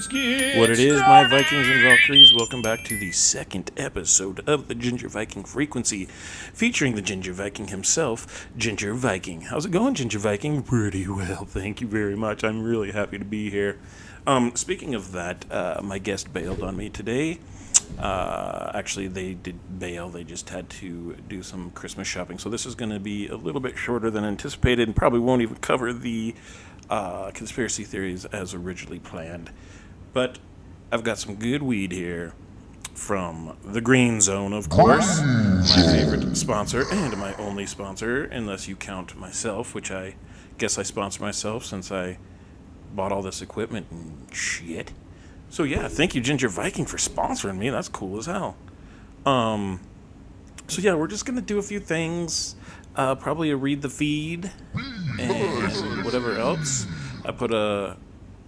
Let's get What it is, started. my Vikings and Valkyries, welcome back to the second episode of the Ginger Viking Frequency, featuring the Ginger Viking himself, Ginger Viking. How's it going, Ginger Viking? Pretty well, thank you very much. I'm really happy to be here. Speaking of that, my guest bailed on me today. Actually, they did bail. They just had to do some Christmas shopping. So this is going to be a little bit shorter than anticipated and probably won't even cover the conspiracy theories as originally planned. But I've got some good weed here from the Green Zone, of course, my favorite sponsor and my only sponsor, unless you count myself, which I guess I sponsor myself since I bought all this equipment and shit. So yeah, thank you, Ginger Viking, for sponsoring me. That's cool as hell. So yeah, we're just gonna do a few things. Probably a read the feed and whatever else. I put a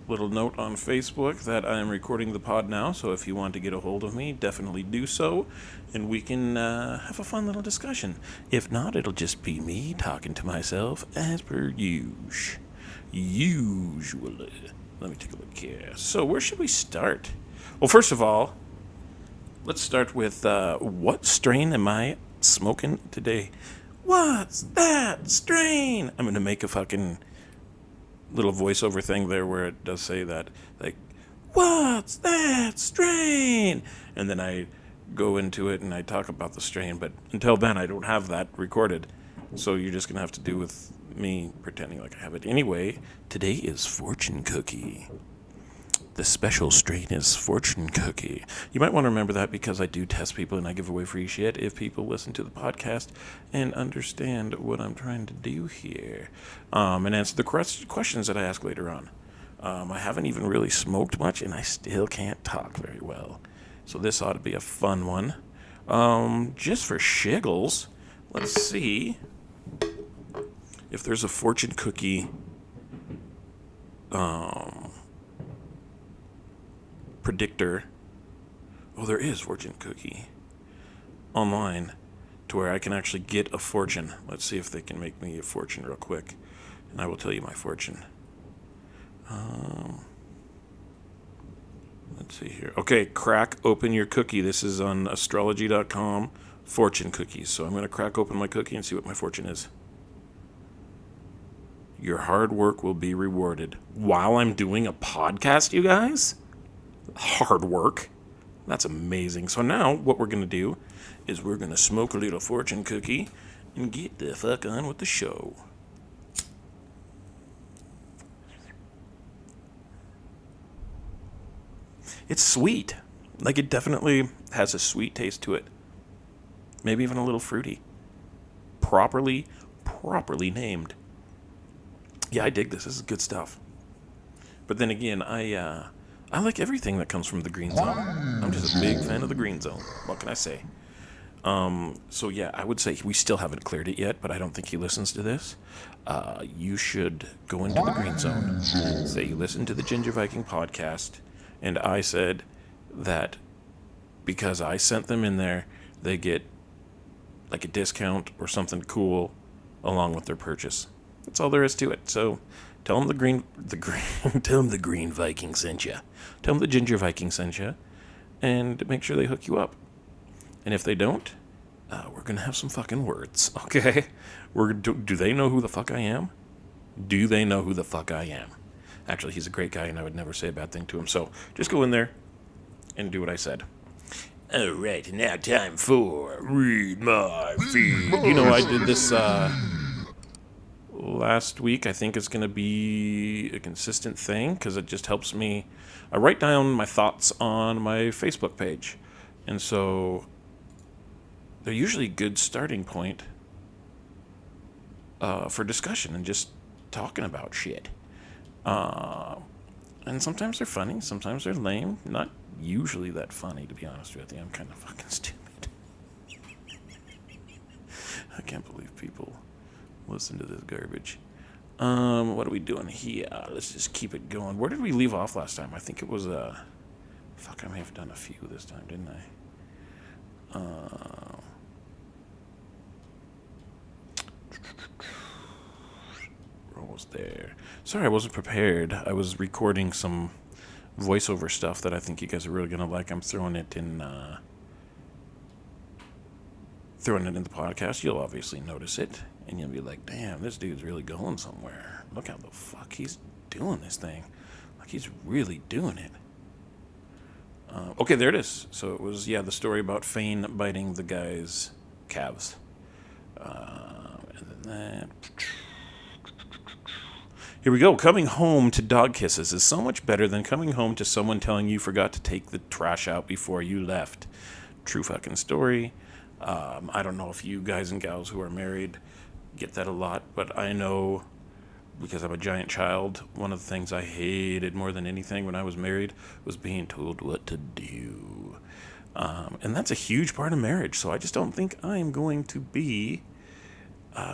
little note on Facebook that I am recording the pod now, so if you want to get a hold of me, definitely do so, and we can have a fun little discussion. If not, it'll just be me talking to myself as per usually. Let me take a look here. So where should we start? Well, first of all, let's start with what strain am I smoking today? What's that strain? I'm going to make a fucking little voiceover thing there where it does say that, like, what's that strain? And then I go into it and I talk about the strain, but until then I don't have that recorded. So you're just going to have to do with me pretending like I have it. Anyway, today is Fortune Cookie. The special strain is Fortune Cookie. You might want to remember that because I do test people and I give away free shit if people listen to the podcast and understand what I'm trying to do here. And answer the questions that I ask later on. I haven't even really smoked much and I still can't talk very well. So this ought to be a fun one. Just for shiggles, let's see if there's a Fortune Cookie predictor. Oh, there is Fortune Cookie online to where I can actually get a fortune. Let's see if they can make me a fortune real quick, and I will tell you my fortune. Let's see here. Okay, crack open your cookie. This is on astrology.com, fortune cookies. So I'm going to crack open my cookie and see what my fortune is. Your hard work will be rewarded. While I'm doing a podcast, you guys? Hard work. That's amazing. So now what we're going to do is we're going to smoke a little fortune cookie and get the fuck on with the show. It's sweet. Like, it definitely has a sweet taste to it. Maybe even a little fruity. Properly named. Yeah, I dig this. This is good stuff. But then again, I like everything that comes from the Green Zone. I'm just a big fan of the Green Zone. What can I say? So yeah, I would say we still haven't cleared it yet, but I don't think he listens to this. You should go into the Green Zone. Say you listen to the Ginger Viking podcast, and I said that because I sent them in there, they get like a discount or something cool along with their purchase. That's all there is to it. So tell them tell them the Green Viking sent you. Tell them the Ginger Viking sent you, and make sure they hook you up. And if they don't, we're gonna have some fucking words, okay? Do they know who the fuck I am? Do they know who the fuck I am? Actually, he's a great guy, and I would never say a bad thing to him. So just go in there and do what I said. All right, now time for Read My Feed. You know, I did this last week. I think it's going to be a consistent thing because it just helps me. I write down my thoughts on my Facebook page. And so they're usually a good starting point for discussion and just talking about shit. And sometimes they're funny, sometimes they're lame. Not usually that funny, to be honest with you. I'm kind of fucking stupid. I can't believe people listen to this garbage. What are we doing here? Let's just keep it going. Where did we leave off last time? I think it was fuck, I may have done a few this time, didn't I? We're almost there. Sorry, I wasn't prepared. I was recording some voiceover stuff that I think you guys are really gonna like. I'm throwing it in the podcast. You'll obviously notice it, and you'll be like, "Damn, this dude's really going somewhere. Look how the fuck he's doing this thing. Like he's really doing it." Okay, there it is. So it was, the story about Fane biting the guy's calves. And then that. Here we go. Coming home to dog kisses is so much better than coming home to someone telling you forgot to take the trash out before you left. True fucking story. I don't know if you guys and gals who are married get that a lot, but I know, because I'm a giant child, one of the things I hated more than anything when I was married was being told what to do. And that's a huge part of marriage, so I just don't think I'm going to be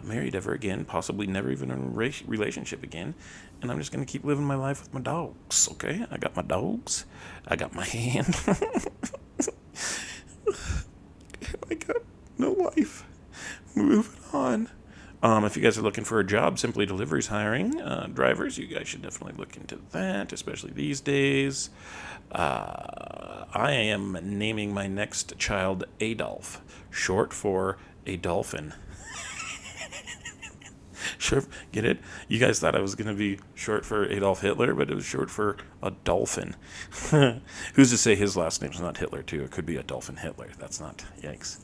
married ever again, possibly never even in a relationship again, and I'm just going to keep living my life with my dogs, okay? I got my dogs, I got my hand, I got no life. Moving on. If you guys are looking for a job, Simply Delivery's hiring drivers. You guys should definitely look into that, especially these days. I am naming my next child Adolf, short for a dolphin. Sure, get it? You guys thought I was going to be short for Adolf Hitler, but it was short for a dolphin. Who's to say his last name's not Hitler, too? It could be a dolphin Hitler. That's not... Yikes.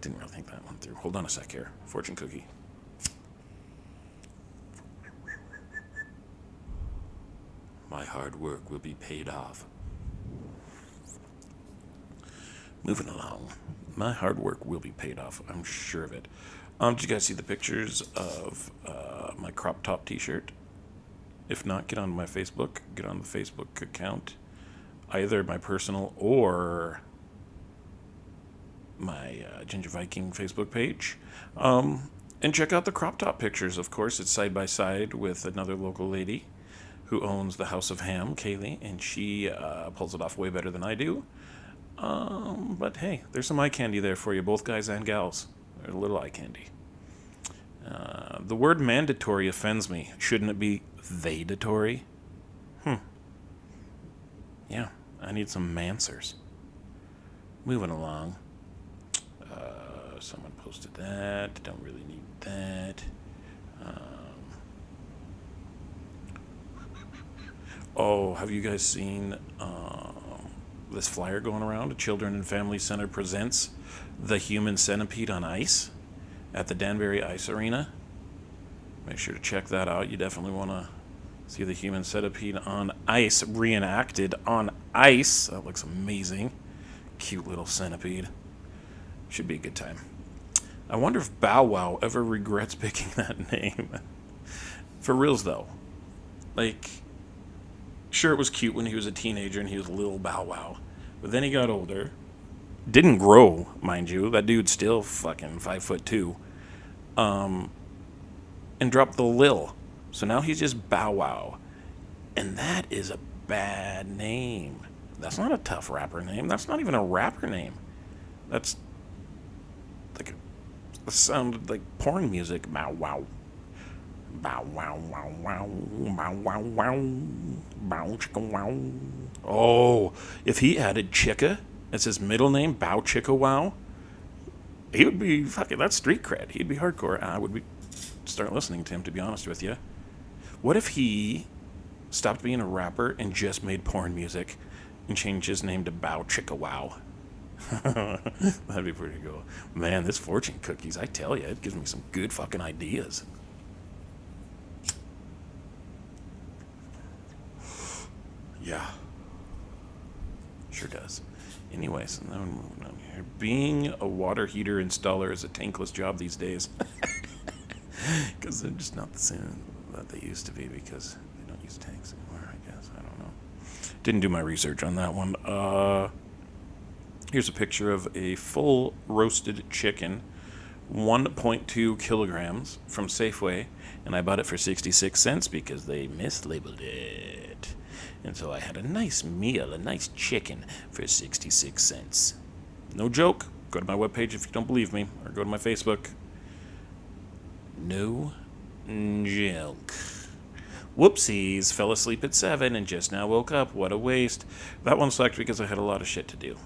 Didn't really think that one through. Hold on a sec here. Fortune cookie. My hard work will be paid off. Moving along. My hard work will be paid off. I'm sure of it. Did you guys see the pictures of my crop top t-shirt? If not, get on my Facebook. Get on the Facebook account. Either my personal or my Ginger Viking Facebook page. And check out the crop top pictures. Of course, it's side by side with another local lady who owns the House of Ham, Kaylee, and she pulls it off way better than I do. But hey, there's some eye candy there for you, both guys and gals. A little eye candy. The word mandatory offends me. Shouldn't it be they-datory? Yeah, I need some mansers. Moving along. Someone posted that. Don't really need that. Have you guys seen this flyer going around? Children and Family Center presents The Human Centipede on Ice at the Danbury Ice Arena. Make sure to check that out. You definitely want to see The Human Centipede on Ice reenacted on ice. That looks amazing. Cute little centipede. Should be a good time. I wonder if Bow Wow ever regrets picking that name. For reals, though. Like, sure, it was cute when he was a teenager and he was Lil Bow Wow. But then he got older. Didn't grow, mind you. That dude's still fucking 5'2". And dropped the Lil. So now he's just Bow Wow. And that is a bad name. That's not a tough rapper name. That's not even a rapper name. That's like it sounded like porn music. Bow wow. Bow wow wow wow. Bow wow wow. Bow chicka wow. Oh, if he added Chicka as his middle name, Bow Chicka Wow, he would be fucking, that's street cred. He'd be hardcore. I would start listening to him, to be honest with you. What if he stopped being a rapper and just made porn music and changed his name to Bow Chicka Wow? That'd be pretty cool. Man, this fortune cookies, I tell you, it gives me some good fucking ideas. Yeah. Sure does. Anyways, now we're moving on here. Being a water heater installer is a tankless job these days. Because they're just not the same that they used to be, because they don't use tanks anymore, I guess. I don't know. Didn't do my research on that one. Here's a picture of a full roasted chicken, 1.2 kilograms from Safeway, and I bought it for 66 cents because they mislabeled it. And so I had a nice meal, a nice chicken for 66 cents. No joke. Go to my webpage if you don't believe me, or go to my Facebook. No joke. Whoopsies, fell asleep at 7 and just now woke up. What a waste. That one sucked because I had a lot of shit to do.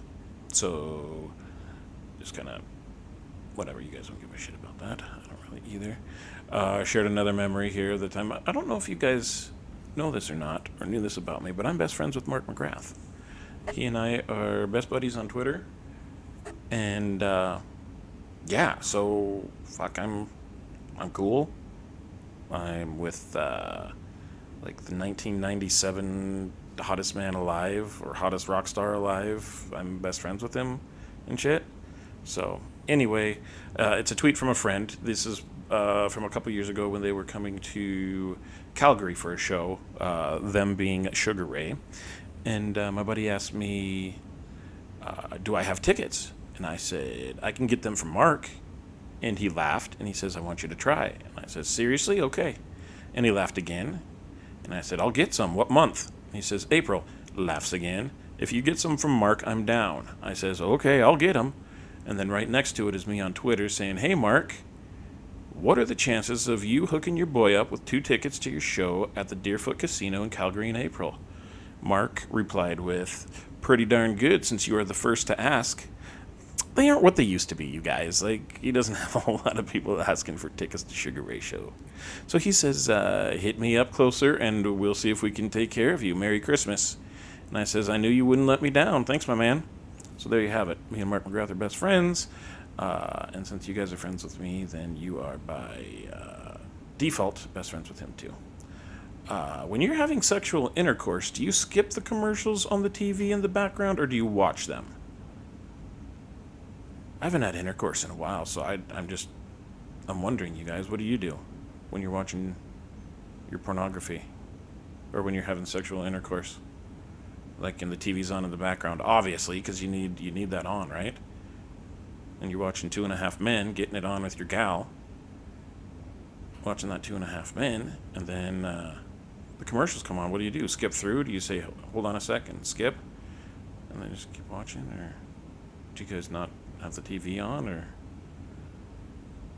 So, just kind of, whatever, you guys don't give a shit about that. I don't really either. Shared another memory here the time. I don't know if you guys know this or not, or knew this about me, but I'm best friends with Mark McGrath. He and I are best buddies on Twitter. And, yeah, so, fuck, I'm cool. I'm with, like the 1997 hottest man alive or hottest rock star alive. I'm best friends with him and shit. So anyway, it's a tweet from a friend. This is from a couple years ago when they were coming to Calgary for a show, them being Sugar Ray. And my buddy asked me, do I have tickets? And I said, I can get them from Mark. And he laughed and he says, I want you to try. And I said, seriously? Okay. And he laughed again. And I said, I'll get some. What month? He says, April. Laughs again. If you get some from Mark, I'm down. I says, okay, I'll get them. And then right next to it is me on Twitter saying, hey, Mark, what are the chances of you hooking your boy up with 2 tickets to your show at the Deerfoot Casino in Calgary in April? Mark replied with, pretty darn good since you are the first to ask. They aren't what they used to be, you guys. Like, he doesn't have a whole lot of people asking for tickets to Sugar Ray show. So he says, hit me up closer and we'll see if we can take care of you. Merry Christmas. And I says, I knew you wouldn't let me down. Thanks, my man. So there you have it. Me and Mark McGrath are best friends. And since you guys are friends with me, then you are by default best friends with him too. When you're having sexual intercourse, do you skip the commercials on the TV in the background or do you watch them? I haven't had intercourse in a while, so I'm wondering, you guys, what do you do when you're watching your pornography? Or when you're having sexual intercourse? Like, and the TV's on in the background, obviously, because you need that on, right? And you're watching 2.5 Men, getting it on with your gal. Watching that 2.5 Men, and then the commercials come on. What do? Skip through? Do you say, hold on a second, skip? And then just keep watching? Or do you guys not have the TV on, or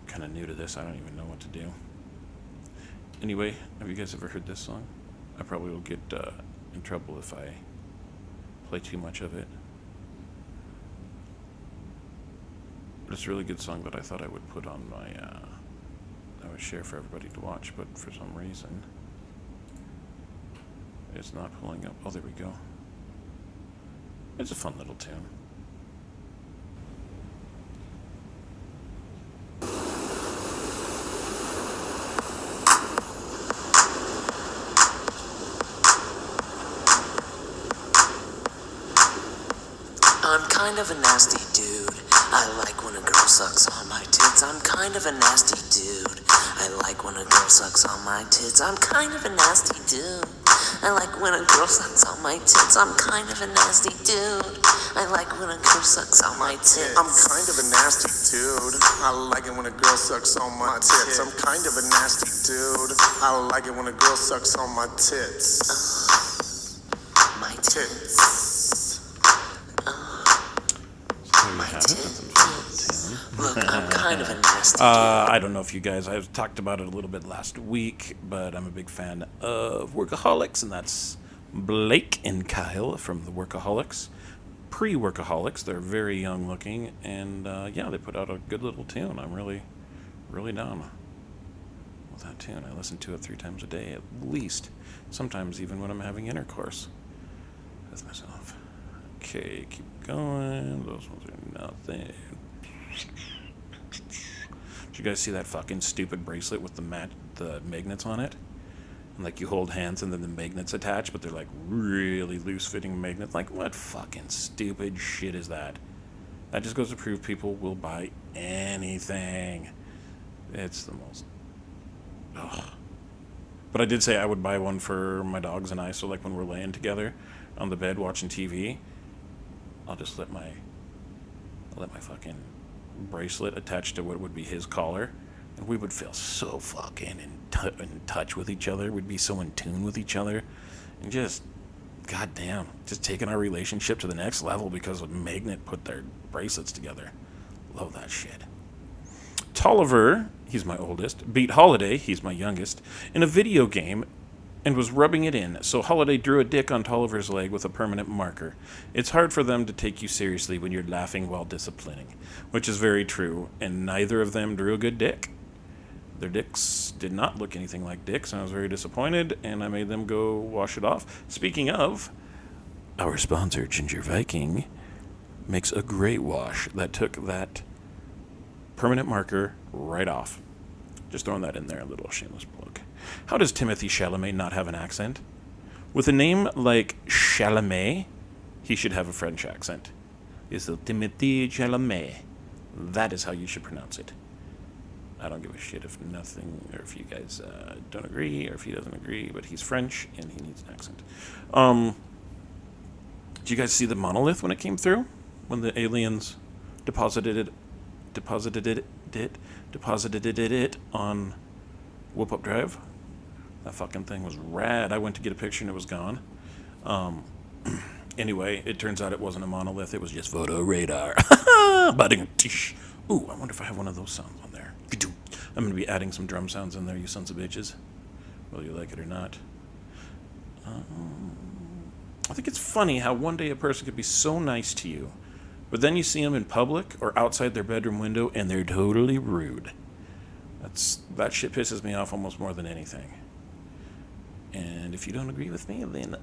kind of new to this? I don't even know what to do. Anyway, have you guys ever heard this song? I probably will get in trouble if I play too much of it. But it's a really good song that I thought I would put on my, I would share for everybody to watch, but for some reason, it's not pulling up. Oh, there we go. It's a fun little tune. I'm kind of a nasty dude. I like when a girl sucks on my tits. I'm kind of a nasty dude. I like when a girl sucks on my tits. I'm kind of a nasty dude. I like when a girl sucks on my tits. I'm kind of a nasty dude. I like when a girl sucks on my tits. I'm kind of a nasty dude. I like it when a girl sucks on my tits. I'm kind of a nasty dude. I like it when a girl sucks on my tits. My tits. Look, I'm kind of a nasty dude. I don't know if you guys, I talked about it a little bit last week, but I'm a big fan of Workaholics, and that's Blake and Kyle from the Workaholics. Pre-Workaholics, they're very young looking, and yeah, they put out a good little tune. I'm really, really down with that tune. I listen to it 3 times a day at least, sometimes even when I'm having intercourse with myself. Okay, keep going. Those ones are nothing. Did you guys see that fucking stupid bracelet with the magnets on it? And like you hold hands and then the magnets attach, but they're like really loose-fitting magnets. Like, what fucking stupid shit is that? That just goes to prove people will buy anything. It's the most... Ugh. But I did say I would buy one for my dogs and I, so like when we're laying together on the bed watching TV, I'll just let my fucking bracelet attached to what would be his collar, and we would feel so fucking in touch with each other. We'd be so in tune with each other, and just, goddamn, just taking our relationship to the next level because a magnet put their bracelets together. Love that shit. Tolliver, he's my oldest, beat Holiday, he's my youngest, in a video game and was rubbing it in, so Holiday drew a dick on Tolliver's leg with a permanent marker. It's hard for them to take you seriously when you're laughing while disciplining, which is very true, and neither of them drew a good dick. Their dicks did not look anything like dicks, and I was very disappointed, and I made them go wash it off. Speaking of, our sponsor, Ginger Viking, makes a great wash that took that permanent marker right off. Just throwing that in there, a little shameless plug. How does Timothy Chalamet not have an accent? With a name like Chalamet, he should have a French accent. It's Timothy Chalamet. That is how you should pronounce it. I don't give a shit if nothing, or if you guys don't agree, or if he doesn't agree, but he's French and he needs an accent. Did you guys see the monolith when it came through? When the aliens deposited it on Whoop Up Drive? That fucking thing was rad. I went to get a picture and it was gone. Anyway, it turns out it wasn't a monolith. It was just photo radar. Ooh, I wonder if I have one of those sounds on there. I'm going to be adding some drum sounds in there, you sons of bitches. Whether you like it or not. I think it's funny how one day a person could be so nice to you, but then you see them in public or outside their bedroom window and they're totally rude. That shit pisses me off almost more than anything. And if you don't agree with me, then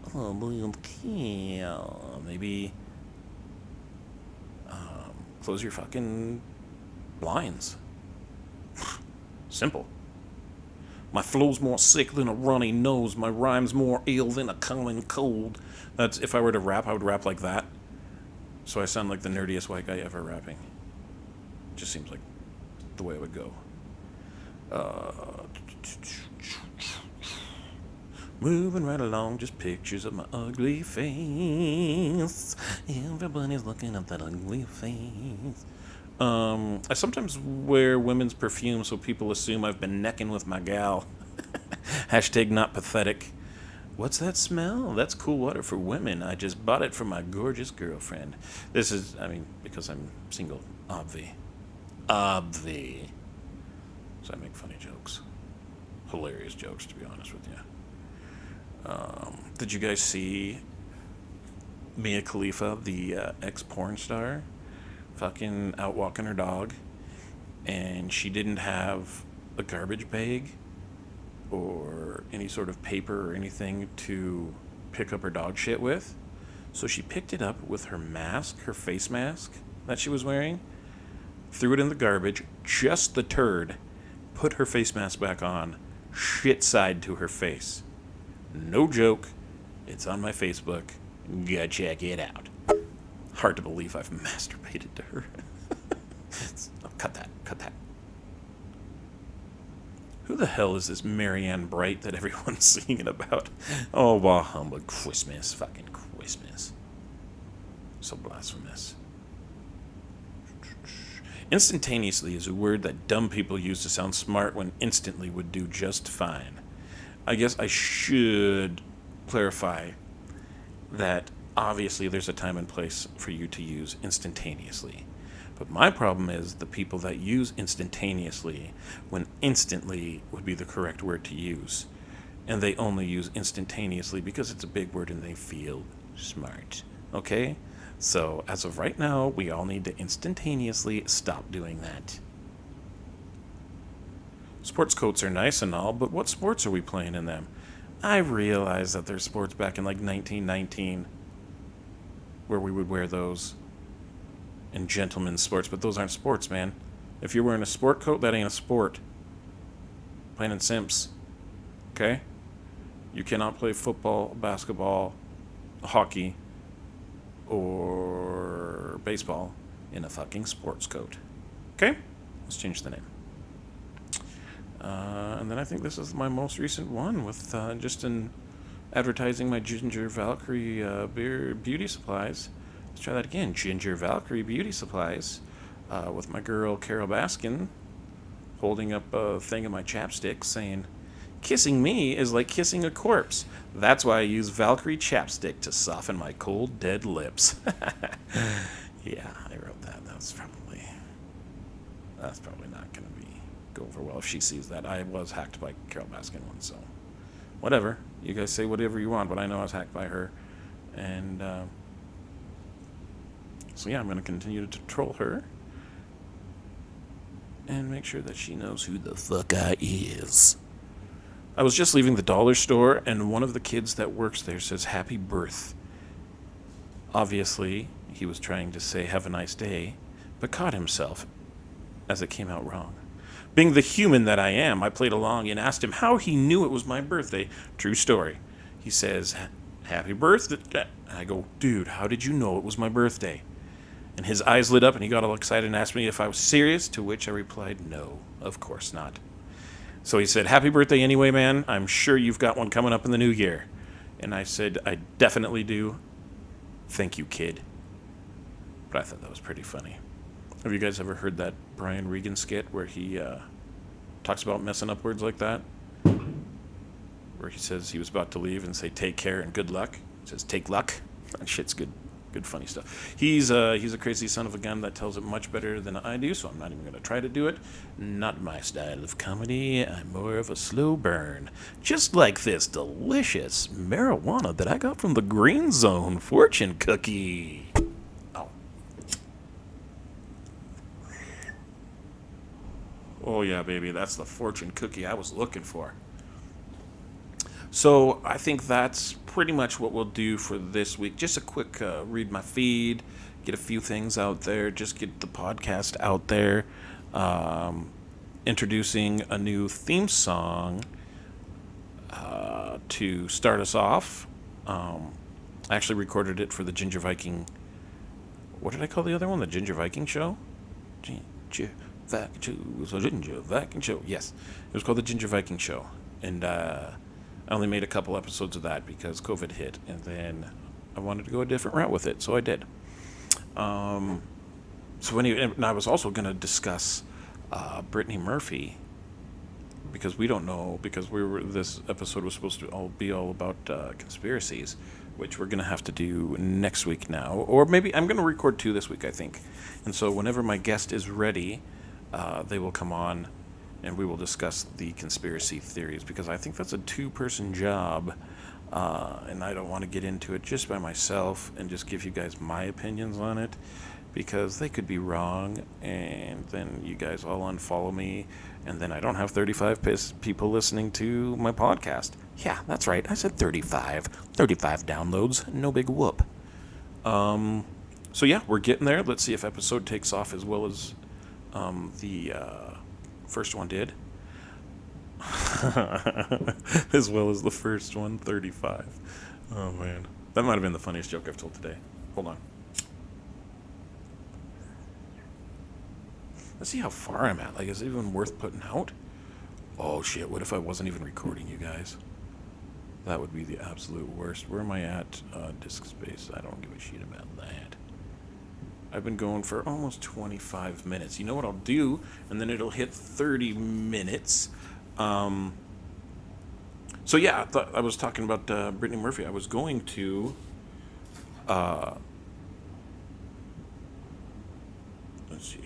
maybe close your fucking blinds. Simple. My flow's more sick than a runny nose. My rhyme's more ill than a common cold. That's if I were to rap, I would rap like that. So I sound like the nerdiest white guy ever rapping. Just seems like the way it would go. Moving right along, just pictures of my ugly face. Everybody's looking at that ugly face. I sometimes wear women's perfume so people assume I've been necking with my gal. Hashtag not pathetic. What's that smell? That's cool water for women. I just bought it from my gorgeous girlfriend. This is, because I'm single. Obvi. So I make funny jokes. Hilarious jokes, to be honest with you. Did you guys see Mia Khalifa, the ex-porn star, fucking out walking her dog, and she didn't have a garbage bag or any sort of paper or anything to pick up her dog shit with? So she picked it up with her mask, her face mask that she was wearing, threw it in the garbage, just the turd, put her face mask back on, shit side to her face. No joke. It's on my Facebook. Go check it out. Hard to believe I've masturbated to her. Oh, cut that. Who the hell is this Marianne Bright that everyone's singing about? Oh, bah humbug. Christmas. Fucking Christmas. So blasphemous. Instantaneously is a word that dumb people use to sound smart when instantly would do just fine. I guess I should clarify that obviously there's a time and place for you to use instantaneously. But my problem is the people that use instantaneously when instantly would be the correct word to use. And they only use instantaneously because it's a big word and they feel smart. Okay? So as of right now, we all need to instantaneously stop doing that. Sports coats are nice and all, but what sports are we playing in them? I realize that there's sports back in like 1919 where we would wear those in gentlemen's sports, but those aren't sports, man. If you're wearing a sport coat, that ain't a sport. Plain and simps. Okay? You cannot play football, basketball, hockey, or baseball in a fucking sports coat. Okay? Let's change the name. And then I think this is my most recent one with just in advertising my Ginger Valkyrie beauty supplies. Let's try that again. Ginger Valkyrie beauty supplies with my girl Carol Baskin holding up a thing of my chapstick saying, "Kissing me is like kissing a corpse. That's why I use Valkyrie chapstick to soften my cold, dead lips." Yeah, I wrote that. That's probably not going to go over well if she sees that. I was hacked by Carol Baskin once, so whatever. You guys say whatever you want, but I know I was hacked by her. And so yeah, I'm going to continue to troll her and make sure that she knows who the fuck I is. I was just leaving the dollar store, and one of the kids that works there says happy birth. Obviously, he was trying to say have a nice day, but caught himself as it came out wrong. Being the human that I am, I played along and asked him how he knew it was my birthday. True story. He says, happy birthday. I go, dude, how did you know it was my birthday? And his eyes lit up and he got all excited and asked me if I was serious, to which I replied, no, of course not. So he said, happy birthday anyway, man. I'm sure you've got one coming up in the new year. And I said, I definitely do. Thank you, kid. But I thought that was pretty funny. Have you guys ever heard that Brian Regan skit where he talks about messing up words like that? Where he says he was about to leave and say take care and good luck. He says take luck. That shit's good funny stuff. He's a crazy son of a gun that tells it much better than I do, so I'm not even going to try to do it. Not my style of comedy. I'm more of a slow burn. Just like this delicious marijuana that I got from the Green Zone fortune cookie. Oh. Oh yeah, baby, that's the fortune cookie I was looking for. So I think that's pretty much what we'll do for this week. Just a quick read my feed, get a few things out there, just get the podcast out there. Introducing a new theme song to start us off. I actually recorded it for the Ginger Viking. What did I call the other one? The Ginger Viking Show? Ginger Viking Show. It was a Ginger Viking Show. Yes, it was called the Ginger Viking Show. And I only made a couple episodes of that because COVID hit, and then I wanted to go a different route with it, so I did. So anyway, and I was also going to discuss Brittany Murphy, because we don't know, because this episode was supposed to be all about conspiracies, which we're going to have to do next week now, or maybe I'm going to record 2 this week, I think. And so whenever my guest is ready, they will come on and we will discuss the conspiracy theories, because I think that's a 2-person job, and I don't want to get into it just by myself and just give you guys my opinions on it, because they could be wrong, and then you guys all unfollow me, and then I don't have 35 people listening to my podcast. Yeah, that's right, I said 35 downloads, no big whoop. So yeah, we're getting there. Let's see if episode takes off as well as the first one did. As well as the first one, 35. Oh man, that might have been the funniest joke I've told today. Hold on. Let's see how far I'm at. Like, is it even worth putting out? Oh shit, what if I wasn't even recording, you guys? That would be the absolute worst. Where am I at? Disk space. I don't give a shit about that. I've been going for almost 25 minutes. You know what I'll do? And then it'll hit 30 minutes. So yeah, I was talking about Brittany Murphy. I was going to... let's see.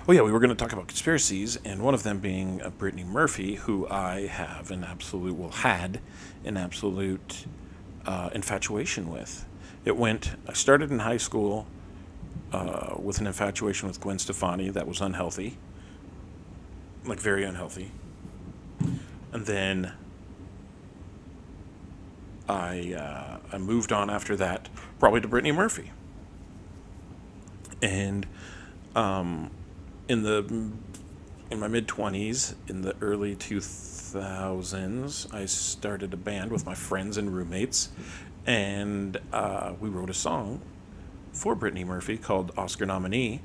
Oh yeah, we were going to talk about conspiracies, and one of them being Brittany Murphy, who I have had an absolute infatuation with. I started in high school with an infatuation with Gwen Stefani that was unhealthy, like very unhealthy. And then I moved on after that, probably to Brittany Murphy. And in my mid-20s, in the early 2000s, I started a band with my friends and roommates, and we wrote a song for Brittany Murphy called Oscar Nominee,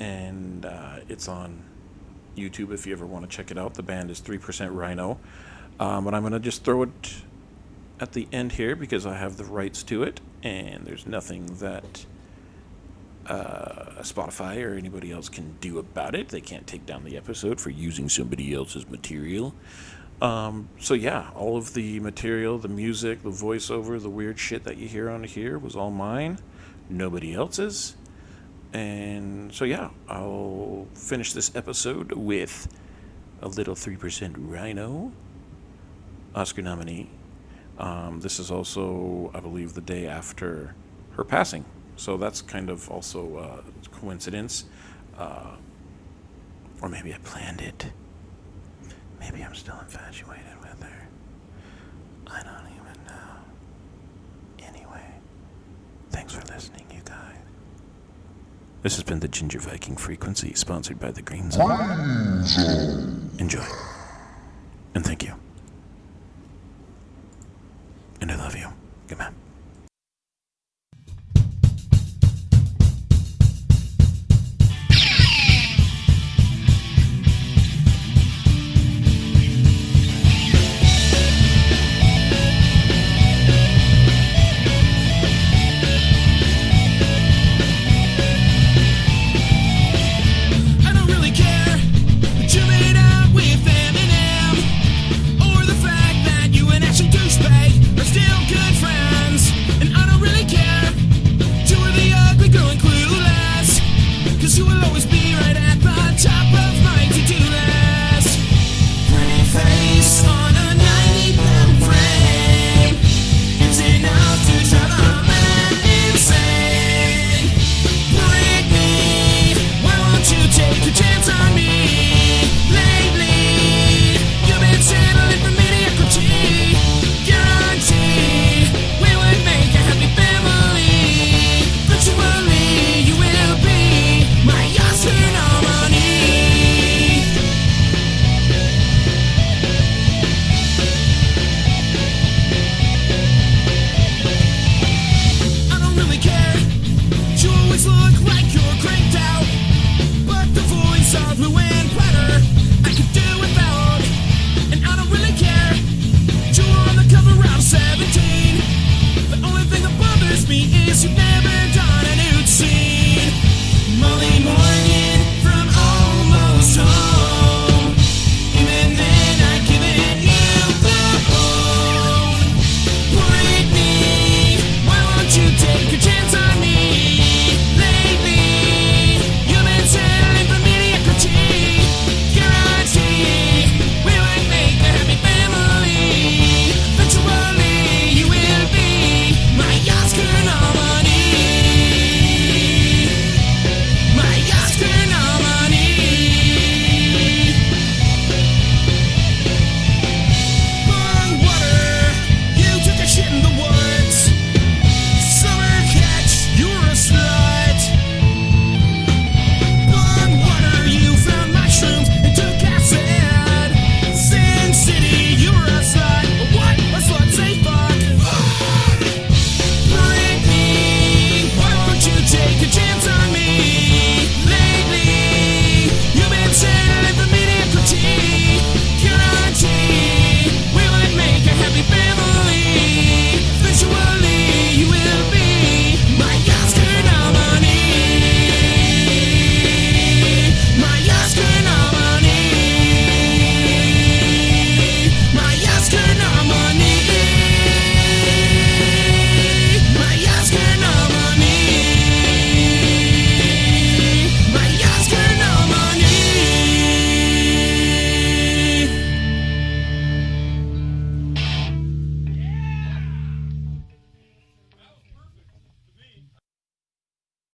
and it's on YouTube if you ever want to check it out. The band is 3% Rhino, but I'm going to just throw it at the end here because I have the rights to it, and there's nothing that Spotify or anybody else can do about it. They can't take down the episode for using somebody else's material. So yeah, all of the material, the music, the voiceover, the weird shit that you hear on here was all mine, nobody else's. And so yeah, I'll finish this episode with a little 3% Rhino Oscar nominee. This is also, I believe, the day after her passing. So that's kind of also a coincidence. Or maybe I planned it. Maybe I'm still infatuated with her. I don't even know. Anyway, thanks for listening, you guys. This has been the Ginger Viking Frequency, sponsored by the Green Zone. Enjoy. And thank you.